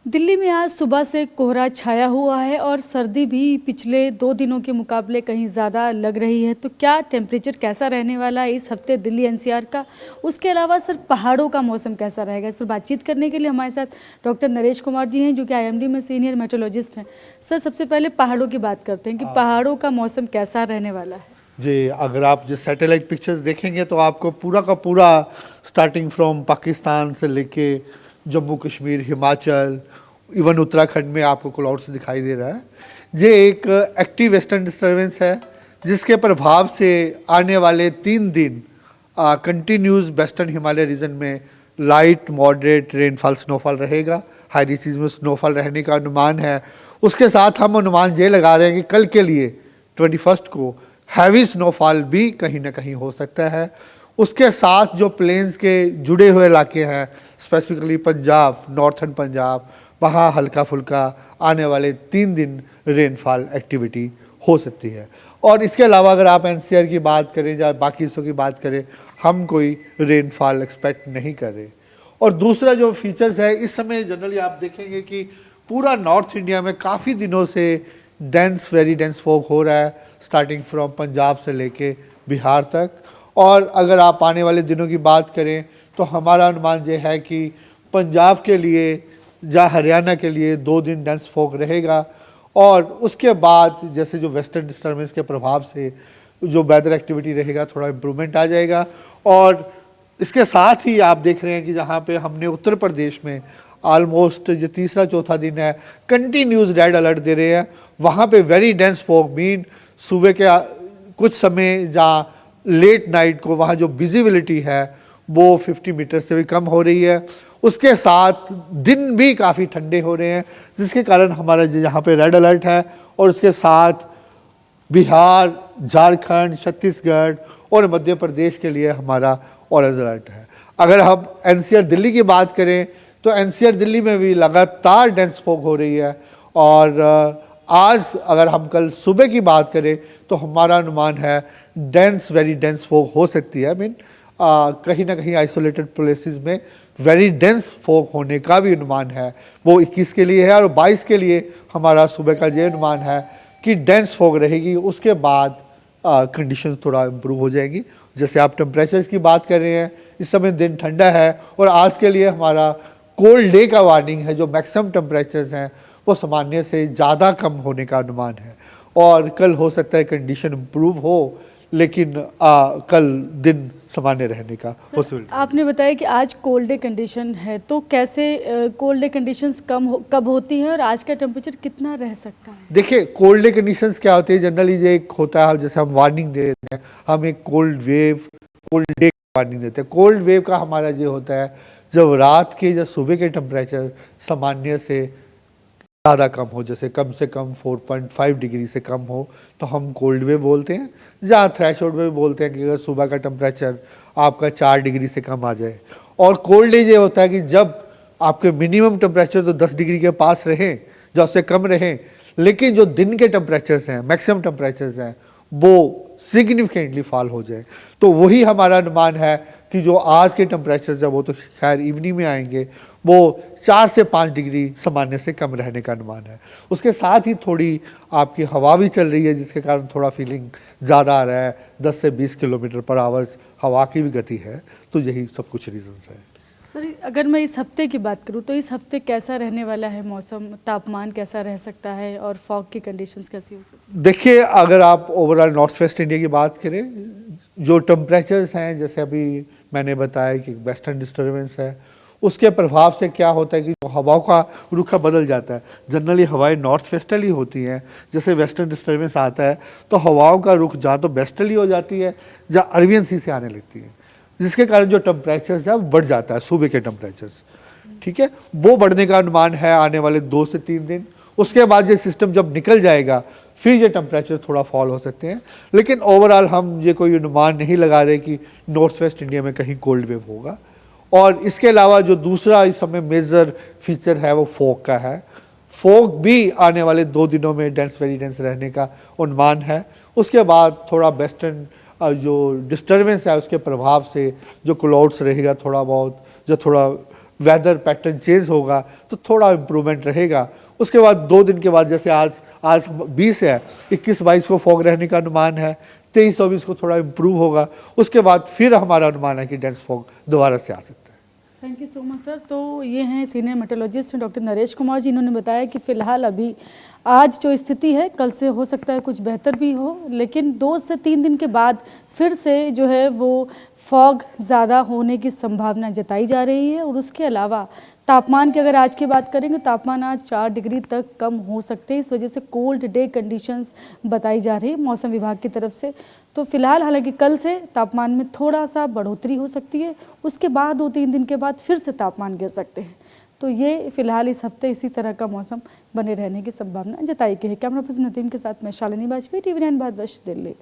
दिल्ली में आज सुबह से कोहरा छाया हुआ है और सर्दी भी पिछले 2 दिनों के मुकाबले कहीं ज़्यादा लग रही है। तो क्या टेम्परेचर कैसा रहने वाला है इस हफ्ते दिल्ली एनसीआर का? उसके अलावा सर पहाड़ों का मौसम कैसा रहेगा? इस पर बातचीत करने के लिए हमारे साथ डॉक्टर नरेश कुमार जी हैं, जो कि आईएमडी में सीनियर मेट्रोलॉजिस्ट हैं। सर, सबसे पहले पहाड़ों की बात करते हैं कि पहाड़ों का मौसम कैसा रहने वाला है। जी, अगर आप जो सैटेलाइट पिक्चर्स देखेंगे तो आपको पूरा का पूरा स्टार्टिंग फ्रॉम पाकिस्तान से लेके जम्मू कश्मीर, हिमाचल, इवन उत्तराखंड में आपको क्लाउड्स दिखाई दे रहा है। ये एक एक्टिव वेस्टर्न डिस्टर्बेंस है जिसके प्रभाव से आने वाले 3 दिन कंटिन्यूस वेस्टर्न हिमालय रीजन में लाइट मॉडरेट रेनफॉल स्नोफॉल रहेगा। हाई रीचेस में स्नोफॉल रहने का अनुमान है। उसके साथ हम अनुमान ये लगा रहे हैं कि कल के लिए 21 को हैवी स्नोफॉल भी कहीं ना कहीं हो सकता है। उसके साथ जो प्लेन्स के जुड़े हुए इलाके हैं, स्पेसिफिकली पंजाब, नॉर्थन पंजाब, वहाँ हल्का फुल्का आने वाले 3 दिन रेनफॉल एक्टिविटी हो सकती है। और इसके अलावा अगर आप एनसीआर की बात करें या बाकी हिस्सों की बात करें, हम कोई रेनफॉल एक्सपेक्ट नहीं कर रहे। और दूसरा जो फीचर्स है, इस समय जनरली आप देखेंगे कि पूरा नॉर्थ इंडिया में काफ़ी दिनों से वेरी डेंस फॉग हो रहा है, स्टार्टिंग फ्रॉम पंजाब से लेके बिहार तक। और अगर आप आने वाले दिनों की बात करें तो हमारा अनुमान ये है कि पंजाब के लिए या हरियाणा के लिए 2 दिन डेंस फॉग रहेगा। और उसके बाद जैसे जो वेस्टर्न डिस्टर्बेंस के प्रभाव से जो वेदर एक्टिविटी रहेगा, थोड़ा इम्प्रूवमेंट आ जाएगा। और इसके साथ ही आप देख रहे हैं कि जहाँ पे हमने उत्तर प्रदेश में ऑलमोस्ट जो तीसरा चौथा दिन है कंटिन्यूस रेड अलर्ट दे रहे हैं, वहाँ पे वेरी डेंस फॉग मीन सुबह के कुछ समय या लेट नाइट को वहाँ जो विजिबिलिटी है वो 50 मीटर से भी कम हो रही है। उसके साथ दिन भी काफ़ी ठंडे हो रहे हैं, जिसके कारण हमारा यहाँ पे रेड अलर्ट है। और उसके साथ बिहार, झारखंड, छत्तीसगढ़ और मध्य प्रदेश के लिए हमारा ऑरेंज अलर्ट है। अगर हम एनसीआर दिल्ली की बात करें तो एनसीआर दिल्ली में भी लगातार डेंस फॉग हो रही है। और आज अगर हम कल सुबह की बात करें तो हमारा अनुमान है वेरी डेंस फॉग हो सकती है। कहीं ना कहीं आइसोलेटेड प्लेसेस में वेरी डेंस फॉग होने का भी अनुमान है। वो 21 के लिए है और 22 के लिए हमारा सुबह का ये अनुमान है कि डेंस फॉग रहेगी। उसके बाद कंडीशंस थोड़ा इम्प्रूव हो जाएंगी। जैसे आप टेम्परेचर्स की बात कर रहे हैं, इस समय दिन ठंडा है और आज के लिए हमारा कोल्ड डे का वार्निंग है। जो मैक्सिमम टेम्परेचर्स हैं वो सामान्य से ज़्यादा कम होने का अनुमान है। और कल हो सकता है कंडीशन इम्प्रूव हो, लेकिन कल दिन सामान्य रहने का पॉसिबिलिटी। आपने बताया कि आज कोल्ड डे कंडीशन है, तो कैसे कोल्ड डे कंडीशंस कब होती हैं और आज का टेम्परेचर कितना रह सकता है? देखिए, कोल्ड डे कंडीशंस क्या होती है, जनरली ये एक होता है जैसे हम वार्निंग देते हैं, हम एक कोल्ड डे वार्निंग देते हैं। कोल्ड वेव का हमारा ये होता है जब रात के या सुबह के टेम्परेचर सामान्य से ज़्यादा कम हो, जैसे कम से कम 4.5 डिग्री से कम हो तो हम कोल्ड वेव बोलते हैं। जहाँ थ्रेशोल्ड में भी बोलते हैं कि अगर सुबह का टेम्परेचर आपका 4 डिग्री से कम आ जाए। और कोल्ड डे ये होता है कि जब आपके मिनिमम टेम्परेचर तो 10 डिग्री के पास रहें, जो उससे कम रहें, लेकिन जो दिन के टेम्परेचर्स हैं, मैक्सिमम टेम्परेचर्स हैं, वो सिग्निफिकेंटली फॉल हो जाए। तो वही हमारा अनुमान है कि जो आज के टेम्परेचर्स है वो तो खैर इवनिंग में आएंगे, वो 4 से 5 डिग्री सामान्य से कम रहने का अनुमान है। उसके साथ ही थोड़ी आपकी हवा भी चल रही है, जिसके कारण थोड़ा फीलिंग ज़्यादा आ रहा है। 10 से 20 किलोमीटर पर आवर्स हवा की भी गति है। तो यही सब कुछ रीजंस है। सर, अगर मैं इस हफ्ते की बात करूं तो इस हफ्ते कैसा रहने वाला है मौसम? तापमान कैसा रह सकता है और फॉग की कंडीशंस कैसी हो सकती है? देखिए, अगर आप ओवरऑल नॉर्थ वेस्ट इंडिया की बात करें, जो टेम्परेचर्स हैं, जैसे अभी मैंने बताया कि वेस्टर्न डिस्टर्बेंस है, उसके प्रभाव से क्या होता है कि हवाओं का रुख बदल जाता है। जनरली हवाएं नॉर्थ वेस्टर्ली होती हैं। जैसे वेस्टर्न डिस्टर्बेंस आता है तो हवाओं का रुख जहाँ तो वेस्टर्ली हो जाती है या अरबियन सी से आने लगती है, जिसके कारण जो टेम्परेचर्स है वो बढ़ जाता है। सुबह के टेम्परेचर्स, ठीक है, वो बढ़ने का अनुमान है आने वाले 2 से 3 दिन। उसके बाद ये सिस्टम जब निकल जाएगा फिर ये टेम्परेचर थोड़ा फॉल हो सकते हैं। लेकिन ओवरऑल हम ये कोई अनुमान नहीं लगा रहे कि नॉर्थ वेस्ट इंडिया में कहीं कोल्ड वेव होगा। और इसके अलावा जो दूसरा इस समय मेजर फीचर है वो फॉग का है। फॉग भी आने वाले 2 दिनों में वेरी डेंस रहने का अनुमान है। उसके बाद थोड़ा वेस्टर्न जो डिस्टर्बेंस है उसके प्रभाव से जो क्लाउड्स रहेगा थोड़ा बहुत, जो थोड़ा वेदर पैटर्न चेंज होगा तो थोड़ा इम्प्रूवमेंट रहेगा। उसके बाद 2 दिन के बाद, जैसे आज 20 है, 21-22 को फॉग रहने का अनुमान है, 23-24 को थोड़ा इम्प्रूव होगा। उसके बाद फिर हमारा अनुमान है कि डेंस फॉग दोबारा से आ सकता है। Thank you so much sir. तो ये हैं senior metrologist doctor Naresh Kumar ji. इन्होंने बताया कि फिलहाल अभी आज जो स्थिति है, कल से हो सकता है कुछ बेहतर भी हो, लेकिन 2 से 3 दिन के बाद फिर से जो है वो फॉग ज़्यादा होने की संभावना जताई जा रही है। और उसके अलावा तापमान की अगर आज की बात करेंगे, तापमान आज 4 डिग्री तक कम हो सकते हैं। इस वजह से कोल्ड डे कंडीशंस बताई जा रही है मौसम विभाग की तरफ से। तो फिलहाल हालांकि कल से तापमान में थोड़ा सा बढ़ोतरी हो सकती है, उसके बाद 2-3 दिन के बाद फिर से तापमान गिर सकते हैं। तो ये फिलहाल इस हफ्ते इसी तरह का मौसम बने रहने की संभावना जताई गई है। कैमरा पर्सन नदीम के साथ मैं शालिनी वाजपेयी, TV9 भारतवर्ष, दिल्ली।